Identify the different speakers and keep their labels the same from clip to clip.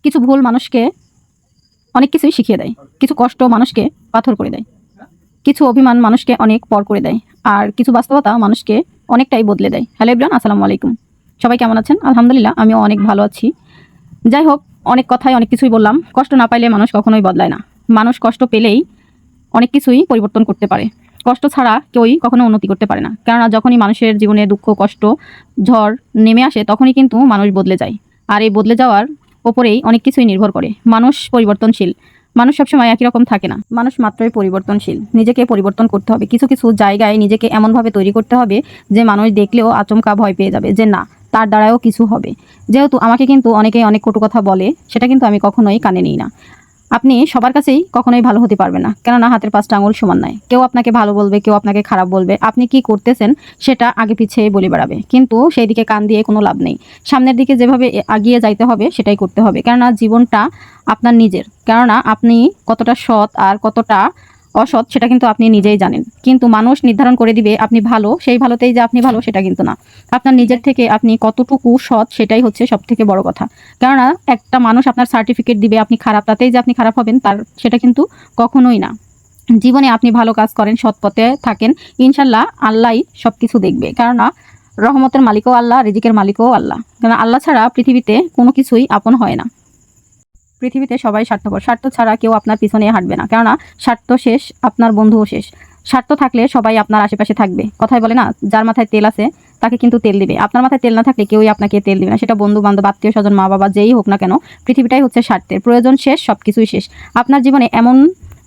Speaker 1: কিছু ভুল মানুষকে অনেক কিছুই শিখিয়ে দেয়, কিছু কষ্ট মানুষকে পাথর করে দেয়, কিছু অভিমান মানুষকে অনেক পর করে দেয়, আর কিছু বাস্তবতা মানুষকে অনেকটাই বদলে দেয়। হ্যালো এভরিওয়ান, আসসালামু আলাইকুম। সবাই কেমন আছেন? আলহামদুলিল্লাহ, আমিও অনেক ভালো আছি। যাই হোক, অনেক কথাই অনেক কিছুই বললাম। কষ্ট না পাইলে মানুষ কখনোই বদলায় না। মানুষ কষ্ট পেলেই অনেক কিছুই পরিবর্তন করতে পারে। কষ্ট ছাড়া কেউই কখনো উন্নতি করতে পারে না। কেননা যখনই মানুষের জীবনে দুঃখ, কষ্ট, ঝড় নেমে আসে তখনই কিন্তু মানুষ বদলে যায়। আর এই বদলে যাওয়ার ওপরেই অনেক কিছুই নির্ভর করে। মানুষ পরিবর্তনশীল। মানুষ সবসময় একই রকম থাকে না। মানুষ মাত্রই পরিবর্তনশীল। নিজেকে পরিবর্তন করতে হবে। কিছু কিছু জায়গায় নিজেকে এমনভাবে তৈরি করতে হবে যে মানুষ দেখলেও আচমকা ভয় পেয়ে যাবে যে না, তার দ্বারাও কিছু হবে। যেহেতু আমাকে কিন্তু অনেকেই অনেক কটু কথা বলে, সেটা কিন্তু আমি কখনোই কানে নিই না। আপনি সবার কাছেই কখনোই ভালো হতে পারবেন না, কেননা হাতের 5টা আঙুল সমান নয়। কেউ আপনাকে ভালো বলবে, কেউ আপনাকে খারাপ বলবে। আপনি কি করতেছেন সেটা আগে পিছিয়ে বলে বেড়াবে, কিন্তু সেই দিকে কান দিয়ে কোনো লাভ নেই। সামনের দিকে যেভাবে এগিয়ে যাইতে হবে সেটাই করতে হবে, কেননা জীবনটা আপনার নিজের। কেননা আপনি কতটা সৎ আর কতটা অসৎ সেটা কিন্তু আপনি নিজেই জানেন। কিন্তু মানুষ নির্ধারণ করে দিবে আপনি ভালো, সেই ভালোতেই যে আপনি ভালো সেটা কিন্তু না। আপনার নিজের থেকে আপনি কতটুকু সৎ সেটাই হচ্ছে সব থেকে বড় কথা। কেননা একটা মানুষ আপনার সার্টিফিকেট দিবে আপনি খারাপ, তাতেই যে আপনি খারাপ হবেন তার সেটা কিন্তু কখনোই না। জীবনে আপনি ভালো কাজ করেন, সৎ পথে থাকেন, ইনশাল্লাহ আল্লাহই সব কিছু দেখবে। কেননা রহমতের মালিকও আল্লাহ, রিজিকের মালিকও আল্লাহ। কেননা আল্লাহ ছাড়া পৃথিবীতে কোনো কিছুই আপন হয় না। পৃথিবীতে সবাই স্বার্থপর। স্বার্থ ছাড়া কেউ আপনার পিছনে হাঁটবে না, কেননা স্বার্থ শেষ আপনার বন্ধুও শেষ। স্বার্থ থাকলে সবাই আপনার আশেপাশে থাকবে। কথায় বলে না, যার মাথায় তেল আছে তাকে কিন্তু তেল দিবে। আপনার মাথায় তেল না থাকলে কেউই আপনাকে তেল দিবে না। সেটা বন্ধু বান্ধব, আত্মীয় স্বজন, মা বাবা, যেই হোক না কেন। পৃথিবীটাই হচ্ছে স্বার্থের। প্রয়োজন শেষ, সব কিছুই শেষ। আপনার জীবনে এমন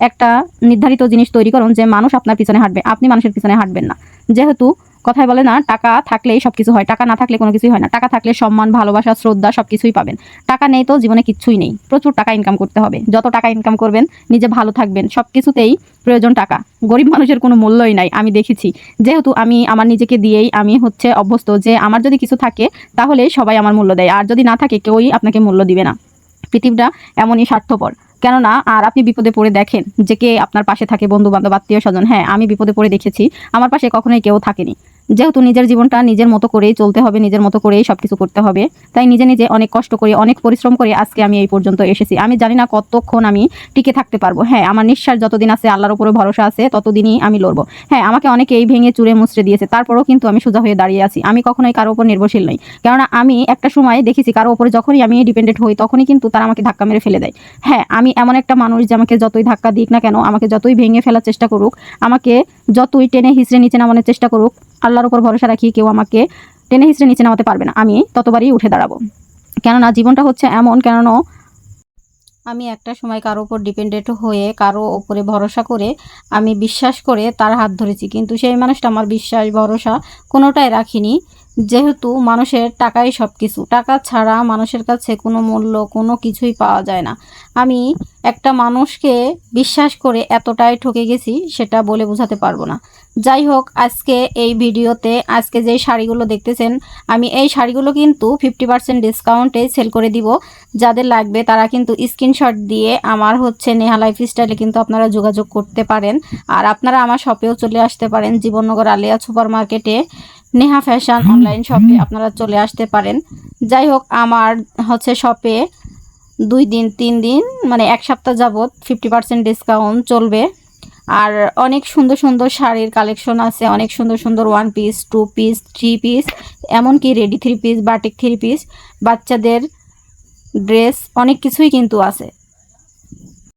Speaker 1: একটা নির্ধারিত জিনিস তৈরি করুন যে মানুষ আপনার পিছনে হাঁটবে, আপনি মানুষের পিছনে হাঁটবেন না। যেহেতু কথায় বলে না, টাকা থাকলেই সব কিছু হয়, টাকা না থাকলে কোনো কিছুই হয় না। টাকা থাকলে সম্মান, ভালোবাসা, শ্রদ্ধা সব কিছুই পাবেন। টাকা নেই তো জীবনে কিচ্ছুই নেই। প্রচুর টাকা ইনকাম করতে হবে। যত টাকা ইনকাম করবেন নিজে ভালো থাকবেন, সব কিছুতেই প্রয়োজন টাকা। গরিব মানুষের কোনো মূল্যই নাই, আমি দেখেছি। যেহেতু আমি আমার নিজেকে দিয়েই আমি হচ্ছে অভ্যস্ত যে আমার যদি কিছু থাকে তাহলে সবাই আমার মূল্য দেয়, আর যদি না থাকে কেউই আপনাকে মূল্য দিবে না। পৃথিবীটা এমনই স্বার্থপর। কেননা আর আপনি বিপদে পড়ে দেখেন যে কে আপনার পাশে থাকে, বন্ধু বান্ধব, আত্মীয় স্বজন। হ্যাঁ, আমি বিপদে পড়ে দেখেছি, আমার পাশে কখনোই কেউ থাকেনি। যেহেতু নিজের জীবনটা নিজের মতো করেই চলতে হবে, নিজের মতো করেই সব কিছু করতে হবে, তাই নিজে নিজে অনেক কষ্ট করে, অনেক পরিশ্রম করে আজকে আমি এই পর্যন্ত এসেছি। আমি জানি না কতক্ষণ আমি টিকে থাকতে পারবো। হ্যাঁ, আমার নিঃশ্বাস যতদিন আছে, আল্লাহর উপরে ভরসা আছে, ততদিনই আমি লড়বো। হ্যাঁ, আমাকে অনেকেই ভেঙে চুরে মুচড়ে দিয়েছে, তারপরেও কিন্তু আমি সোজা হয়ে দাঁড়িয়ে আছি। আমি কখনোই কারো উপর নির্ভরশীল নই। কেননা আমি একটা সময় দেখেছি কারো উপরে যখনই আমি ডিপেন্ডেন্ট হই তখনই কিন্তু তারা আমাকে ধাক্কা মেরে ফেলে দেয়। হ্যাঁ, আমি এমন একটা মানুষ যে আমাকে যতই ধাক্কা দিক না কেন, আমাকে যতই ভেঙে ফেলার চেষ্টা করুক, আমাকে যতই টেনে হিঁচড়ে নিচে নামানোর চেষ্টা করুক, আল্লাহর উপর ভরসা রাখি কেউ আমাকে টেনে হিঁচড়ে নিচে নামাতে পারবে না। আমি ততবারই উঠে দাঁড়াবো। কেননা জীবনটা হচ্ছে এমন, কেননা আমি একটা সময় কারো উপর ডিপেন্ডেন্ট হয়ে, কারো উপরে ভরসা করে, আমি বিশ্বাস করে তার হাত ধরেছি, কিন্তু সেই মানুষটা আমার বিশ্বাস ভরসা কোনোটাই রাখিনি। যেহেতু মানুষের টাকাই সব কিছু, টাকা ছাড়া মানুষের কাছে কোনো মূল্য, কোনো কিছুই পাওয়া যায় না। আমি একটা মানুষকে বিশ্বাস করে এতটাই ঠকে গেছি সেটা বলে বোঝাতে পারবো না। যাই হোক, আজকে এই ভিডিওতে আজকে যেই শাড়িগুলো দেখতেছেন, আমি এই শাড়িগুলো কিন্তু 50% ডিসকাউন্টে সেল করে দিব। যাদের লাগবে তারা কিন্তু স্ক্রিনশট দিয়ে আমার হচ্ছে নেহা লাইফস্টাইলে কিন্তু আপনারা যোগাযোগ করতে পারেন। আর আপনারা আমার শপেও চলে আসতে পারেন, জীবননগর আলিয়া সুপার মার্কেটে নেহা ফ্যাশন অনলাইন শপে আপনারা চলে আসতে পারেন। যাই হোক, আমার হচ্ছে শপে 2 দিন 3 দিন মানে 1 সপ্তাহ যাবত 50% ডিসকাউন্ট চলবে। আর অনেক সুন্দর সুন্দর শাড়ির কালেকশন আছে, অনেক সুন্দর সুন্দর 1 পিস, 2 পিস, 3 পিস, এমনকি রেডি 3 পিস, বাটিক 3 পিস, বাচ্চাদের ড্রেস, অনেক কিছুই কিন্তু আছে।